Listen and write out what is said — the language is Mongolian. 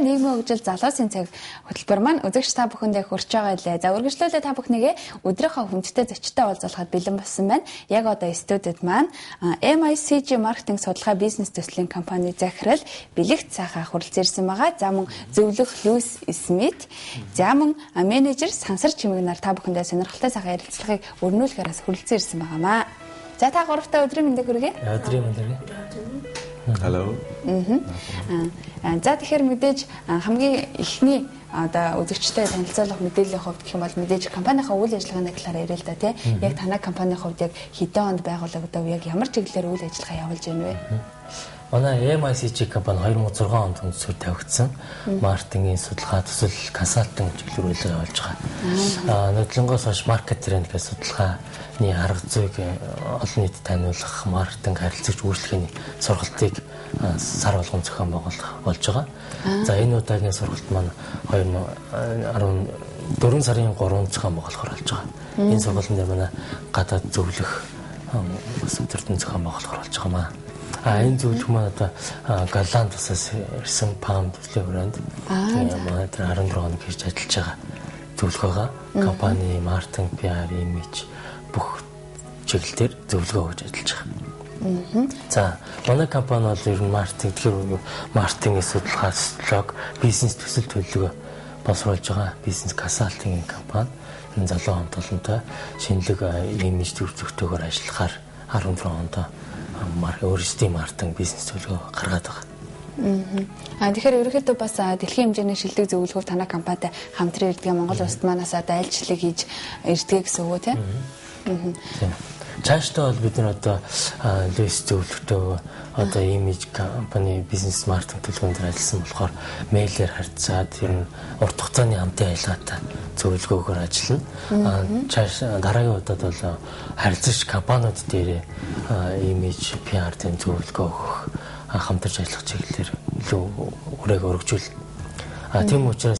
нийгмийн хөгжил залуусын цаг хөтөлбөр маань үзэгч та бүхэндээ хүрч байгаа лээ. За үргэлжлүүлээ та бүхнийгээ өдрийнхөө хүндтэй зочтой уулзахад бэлэн болсон байна. Яг одоо студид маань MICG маркетинг судалгаа бизнес төслийн компани захирал Бэлэгт цаахаа хүрэлцэн ирсэн байгаа. За мөн зөвлөх Льюис Смит, за мөн менежер Сансар Чимэгнаар та бүхэндээ сонирхолтой сайхан ярилцлагыг өрнүүлэхээрээс хүрэлцэн ирсэн байгаамаа. За та гуравтаа өдрийн мэндийг хүргэе. Өдрийн мэндийг. Hello. За тэгэхээр мэдээж хамгийн эхний одоо үзэгчтэй танилцуулах мэдээллийн хувьд гэх юм бол мэдээж компанийнхаа үйл ажиллагааны талаар яриа л да тий. Яг танай компанийн хувьд яг хэдэн онд байгуулагдав, яг ямар чиглэлээр үйл ажиллагаа явуулж байна вэ? Манай MICG компани 2006 онд үндэслэл тавигдсан. Маркетингийн судалгаа төсөл консалтинг чиглэлээр үйл ажиллагаа явуулж байгаа. Нодлонгоос хойш маркет тренд гэх судалгааны арга зүйг олон нийтэд таниулах, маркетинг харилцагч үйлчлэгээний сургалтыг сар болгон зохион байгуулах болж байгаа. За энэ удаагийн сургалт маань 2014 сарын 3-нд зохион байгуулахар болж байгаа. Энэ сургалтын дээр манай гадаад зөвлөх өдөртөн зохион байгуулахар болж байгаамаа. Энэ зөвлөх маань одоо Голланд улсаас ирсэн Palm төслийн брэнд. Манай тэр 14 хоног хийж ажиллаж байгаа зөвлөх байгаа. Компани маркетинг, PR, имиж бүх чиглэлээр зөвлөгөө өгж ажиллаж байгаа. За, манай компани бол ер нь маркетинг, тэгэхээр маркетингийн судалгаа, стратеги, бизнес төсөл төлөвлөгөө боловсруулж байгаа бизнес консалтингийн компани. Энэ залуу хамтолонтой шинэлэг имиж төр зөвтөөгөр ажиллахаар 14 онд өөрсдийн маркетинг бизнес төлөвлөгөө гаргаад байгаа. Тэгэхээр ерөнхийдөө бас дэлхийн хэмжээний шилдэг зөвлөгөөр танай компанитай хамтран ирдэг Монгол улсад манаас одоо айлчлал хийж ирдэг гэсэн үг үү? Цаашдаа бол бид нар одоо лист зөвлөлтөө одоо имиж компани бизнес маркетинг төлөвлөгөөнд ажилласан болохоор мэйлээр харьцаад ер нь урт хугацааны хамтын ажиллагаатай зөвлөгөөгөөр ажиллана. Цааш дараагийн удаад бол харилцагч компаниуд дээр имиж, PR тийм зөвлөгөө өгөх, хамтарч ажиллах чиглэлээр илүү хүрээг өргөжүүл. Тийм учраас